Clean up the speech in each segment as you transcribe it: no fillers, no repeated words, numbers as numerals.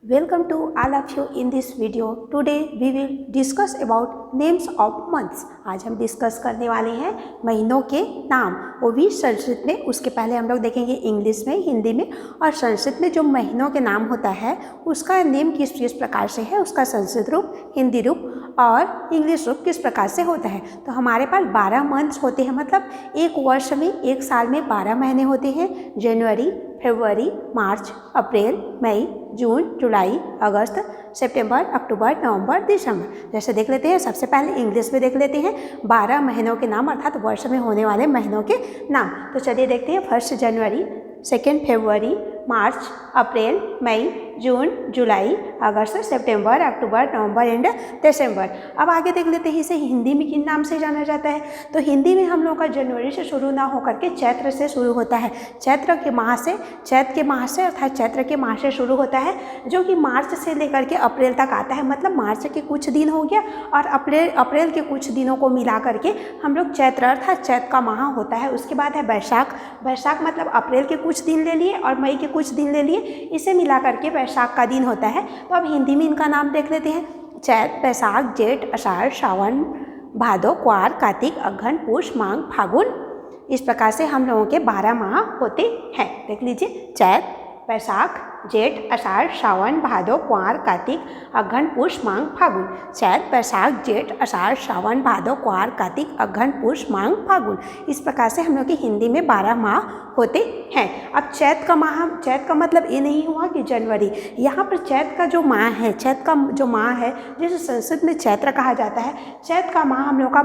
Welcome to all of you in this video. Today we will discuss about names of months. आज हम discuss करने वाले हैं महीनों के नाम, वो भी संस्कृत में। उसके पहले हम लोग देखेंगे इंग्लिश में, हिंदी में। और संस्कृत में जो महीनों के नाम होता है उसका नेम किस प्रकार से है, उसका संस्कृत रूप, हिंदी रूप और इंग्लिश रूप किस प्रकार से होता है। तो हमारे पास 12 मंथ्स होते हैं, मतलब एक वर्ष में, एक साल में 12 महीने होते हैं। जनवरी, February, March, April, May, June, July, August, September, October, नवंबर, दिसंबर। जैसे देख लेते हैं, सबसे पहले इंग्लिश में देख लेते हैं 12 महीनों के नाम, अर्थात वर्ष में होने वाले महीनों के नाम। तो चलिए देखते हैं। 1 जनवरी, 2 फरवरी, March, April, May, June, July, August, September, October, November and दिसंबर। अब आगे देख लेते हैं इसे हिंदी में किन नाम से जाना जाता है। तो हिंदी में हम लोग का जनवरी से शुरू ना होकर के चैत्र से शुरू होता है। चैत्र के माह से अर्थात चैत्र के माह से शुरू होता है, जो कि मार्च से लेकर के अप्रैल तक आता है। मतलब मार्च के कुछ दिन हो गया और अप्रैल के कुछ दिनों को मिला करके हम लोग चैत्र अर्थात चैत्र का माह होता है। उसके बाद है बैसाख। बैसाख मतलब अप्रैल के कुछ दिन ले लिए और मई के कुछ दिन ले लिए, इसे मिला करके बैसाख का दिन होता है। तो अब हिंदी में इनका नाम देख लेते हैं। चैत, बैसाख, जेठ, आषाढ़, सावन, भादो, क्वार, कार्तिक, अगहन, पुष, माघ, फागुन। इस प्रकार से हम लोगों के 12 माह होते हैं। देख लीजिए, चैत, बैसाख, जेठ, आषाढ़, सावन, भादो, क्वार, कार्तिक, अगहन, पुष, माघ, फागुन। चैत, बैसाख, जेठ, आषाढ़, सावन, भादो, क्वार, कार्तिक, अगहन, पुष, माघ, फागुन। इस प्रकार से हम लोग की हिंदी में 12 माह होते हैं। अब चैत का मतलब ये नहीं हुआ कि जनवरी। यहाँ पर चैत का जो माह है, जिसे संस्कृत में चैत्र कहा जाता है। चैत का माह हम लोग का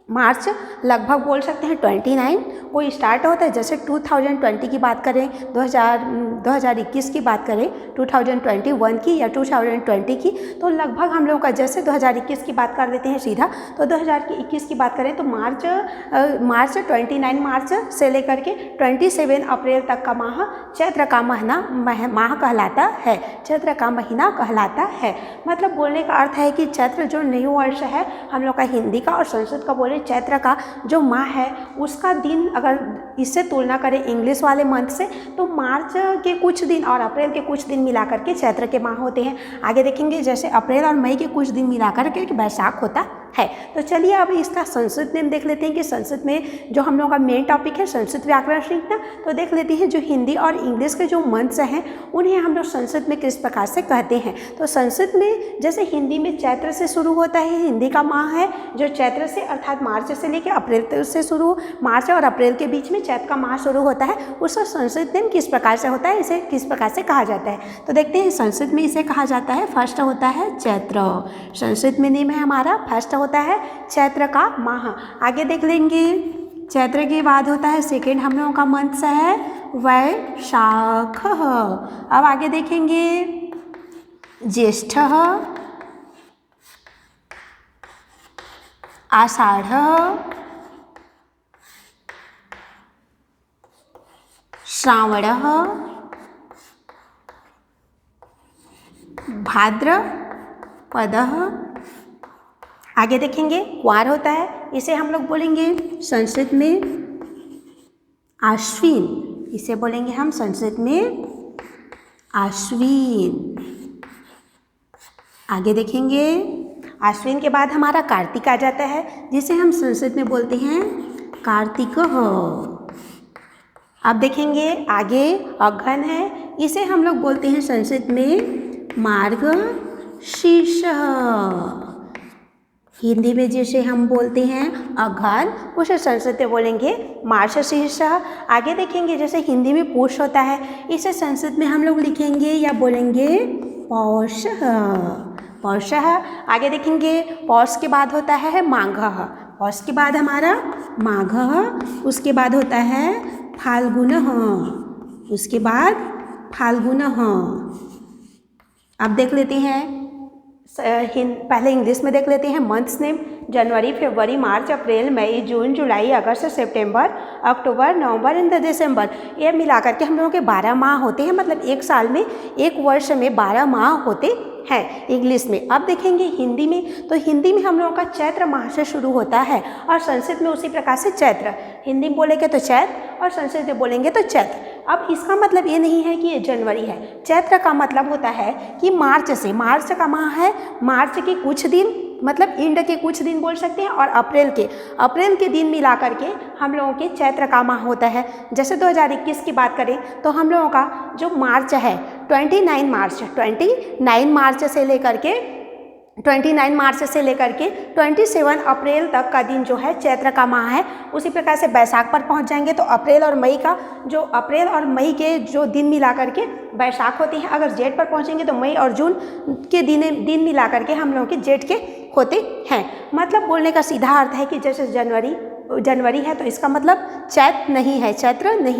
मार्च लगभग बोल सकते हैं 29 को स्टार्ट होता है। जैसे 2020 की बात करें, 2021 की बात करें, 2021 की या 2020 की, तो लगभग हम लोग का, जैसे 2021 की बात कर लेते हैं सीधा, तो 2021 की बात करें तो मार्च 29 मार्च से लेकर के 27 अप्रैल तक का माह चैत्र का माह कहलाता है। चैत्र का महीना कहलाता है। मतलब बोलने का अर्थ है कि चैत्र जो न्यू वर्ष है हम लोग का हिंदी का और संस्कृत का बोले, चैत्र का जो माह है उसका दिन अगर इससे तुलना करें इंग्लिश वाले मंथ से, तो मार्च के कुछ दिन और अप्रैल के कुछ दिन मिलाकर के चैत्र के माह होते हैं। आगे देखेंगे, जैसे अप्रैल और मई के कुछ दिन मिलाकर के बैसाख होता है। तो चलिए अब इसका संस्कृत नेम देख लेते हैं कि संस्कृत में जो हम लोग का मेन टॉपिक है संस्कृत व्याकरण सीखना। तो देख लेते हैं जो हिंदी और इंग्लिश के जो मंथ्स हैं उन्हें हम लोग संस्कृत में किस प्रकार से कहते हैं। तो संस्कृत में जैसे हिंदी में चैत्र से शुरू होता है, हिंदी का माह है जो चैत्र से अर्थात मार्च से लेकर अप्रैल से शुरू, मार्च और अप्रैल के बीच में चैत्र का माह शुरू होता है। उसका संस्कृत नेम किस प्रकार से होता है, इसे किस प्रकार से कहा जाता है। तो देखते हैं संस्कृत में इसे कहा जाता है, फर्स्ट होता है चैत्र। संस्कृत में नेम है हमारा, फर्स्ट होता है चैत्र का माह। आगे देख लेंगे, चैत्र के बाद होता है सेकेंड हम लोगों का मंथ है वैशाख। अब आगे देखेंगे ज्येष्ठ, आषाढ़, श्रावण, भाद्रपद। आगे देखेंगे क्वार होता है, इसे हम लोग बोलेंगे संस्कृत में आश्विन। इसे बोलेंगे हम संस्कृत में आश्विन। आगे देखेंगे आश्विन के बाद हमारा कार्तिक आ जाता है, जिसे हम संस्कृत में बोलते हैं कार्तिक। अब देखेंगे आगे अगहन है, इसे हम लोग बोलते हैं संस्कृत में मार्गशीर्ष। हिंदी में जिसे हम बोलते हैं अगहन, उसे संस्कृत में बोलेंगे मार्गशीर्ष। आगे देखेंगे जैसे हिंदी में पुष होता है, इसे संस्कृत में हम लोग लिखेंगे या बोलेंगे पौष। आगे देखेंगे पौष के बाद होता है माघ। पौष के बाद हमारा माघ, उसके बाद होता है फाल्गुन, उसके बाद फाल्गुन। अब देख लेते हैं पहले इंग्लिश में देख लेते हैं months name. January, February, March, April, May, June, July, August, September, October, November and December. ये मिलाकर के हम लोगों के 12 माह होते हैं। मतलब एक साल में, एक वर्ष में 12 माह होते हैं इंग्लिश में। अब देखेंगे हिंदी में, तो हिंदी में हम लोगों का चैत्र माह से शुरू होता है और संस्कृत में उसी प्रकार से चैत्र। हिंदी में बोलेंगे तो चैत्र और संस्कृत में बोलेंगे तो चैत्र। अब इसका मतलब ये नहीं है कि ये जनवरी है। चैत्र का मतलब होता है कि मार्च से, मार्च का माह है, मार्च के कुछ दिन, मतलब इंड के कुछ दिन बोल सकते हैं, और अप्रैल के दिन मिला करके हम लोगों के चैत्र का माह होता है। जैसे 2021 की बात करें तो हम लोगों का जो मार्च है 29 मार्च से लेकर के 27 अप्रैल तक का दिन जो है चैत्र का माह है। उसी प्रकार से बैसाख पर पहुंच जाएंगे तो अप्रैल और मई के जो दिन मिला करके बैसाख होती हैं। अगर जेठ पर पहुंचेंगे तो मई और जून के दिन मिला करके हम लोगों के जेठ के होते हैं। मतलब बोलने का सीधा अर्थ है कि जैसे जनवरी है तो इसका मतलब चैत्र नहीं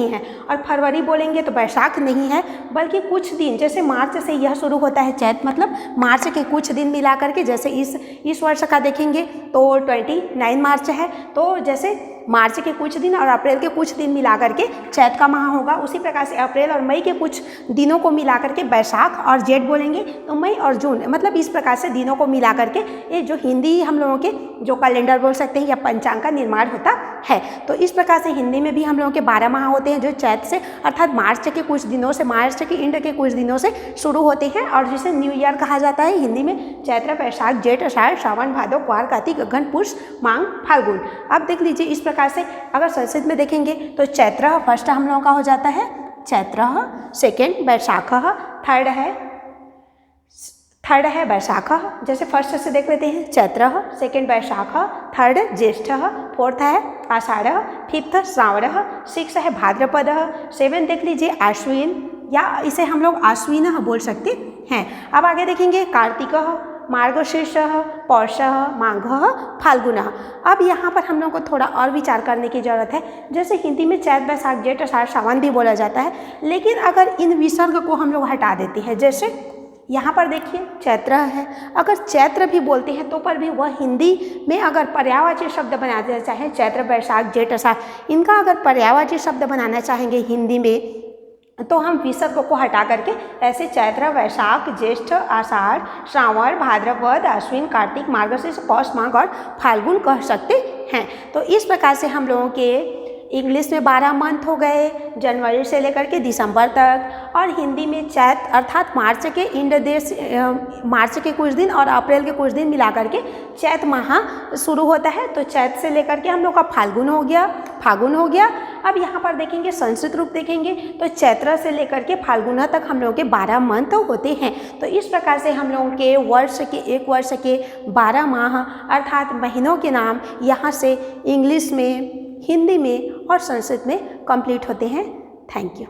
है, और फरवरी बोलेंगे तो बैसाख नहीं है, बल्कि कुछ दिन, जैसे मार्च से यह शुरू होता है चैत्र, मतलब मार्च के कुछ दिन मिला करके, जैसे इस वर्ष का देखेंगे तो 29 मार्च है, तो जैसे मार्च के कुछ दिन और अप्रैल के कुछ दिन मिला करके चैत्र का माह होगा। उसी प्रकार से अप्रैल और मई के कुछ दिनों को मिला करके बैसाख और जेठ बोलेंगे तो मई और जून, मतलब इस प्रकार से दिनों को मिला करके ये जो हिंदी हम लोगों के जो कैलेंडर बोल सकते हैं या पंचांग का निर्माण होता है। तो इस प्रकार से हिंदी में भी हम लोगों के 12 माह होते हैं जो चैत्र से, अर्थात मार्च के कुछ दिनों से, मार्च के इंड के कुछ दिनों से शुरू होते हैं, और जिसे न्यू ईयर कहा जाता है हिंदी में। चैत्र, बैसाख, जेठ, आषाढ़, श्रावण, भादो, क्वार, कार्तिक, अगहन, पुष, माघ, फाल्गुन। अब देख लीजिए इस प्रकार से अगर संस्कृत में देखेंगे तो चैत्र फर्स्ट हम लोगों का हो जाता है चैत्र, सेकेंड बैसाख, थर्ड है बैसाख। जैसे फर्स्ट से देख लेते हैं चैत्र, सेकेंड बैसाख, थर्ड ज्येष्ठ, फोर्थ है आषाढ़, फिफ्थ श्रावण, सिक्स है भाद्रपद, सेवन देख लीजिए आश्विन, या इसे हम लोग आश्विन बोल सकते हैं। अब आगे देखेंगे कार्तिक, मार्गशीर्ष, पौष, माघ, फाल्गुन। अब यहाँ पर हम लोग को थोड़ा और विचार करने की ज़रूरत है। जैसे हिंदी में चैत्र, बैसाख, जेठ, आषाढ़, श्रावण भी बोला जाता है, लेकिन अगर इन विसर्ग को हम लोग हटा देते हैं, जैसे यहाँ पर देखिए चैत्र है, अगर चैत्र भी बोलते हैं तो पर भी वह हिंदी में अगर पर्यायवाची शब्द बनाना चाहें, चैत्र, बैसाख, जेठ, आषाढ़, इनका अगर पर्यायवाची शब्द बनाना चाहेंगे हिंदी में तो हम विसर्ग को हटा करके ऐसे चैत्र, वैशाख, ज्येष्ठ, आषाढ़, श्रावण, भाद्रपद, अश्विन, कार्तिक, मार्गशीर्ष, पौष, माघ और फाल्गुन कह सकते हैं। तो इस प्रकार से हम लोगों के इंग्लिश में 12 मंथ हो गए, जनवरी से लेकर के दिसंबर तक, और हिंदी में चैत्र अर्थात मार्च के मार्च के कुछ दिन और अप्रैल के कुछ दिन मिला करके चैत्र माह शुरू होता है। तो चैत्र से लेकर के हम लोग का फाल्गुन हो गया। अब यहाँ पर देखेंगे संस्कृत रूप देखेंगे तो चैत्र से लेकर के फाल्गुन तक हम लोगों के 12 मंथ होते हैं। तो इस प्रकार से हम लोगों के एक वर्ष के 12 माह अर्थात महीनों के नाम यहाँ से इंग्लिश में, हिंदी में और संस्कृत में कंप्लीट होते हैं। Thank you.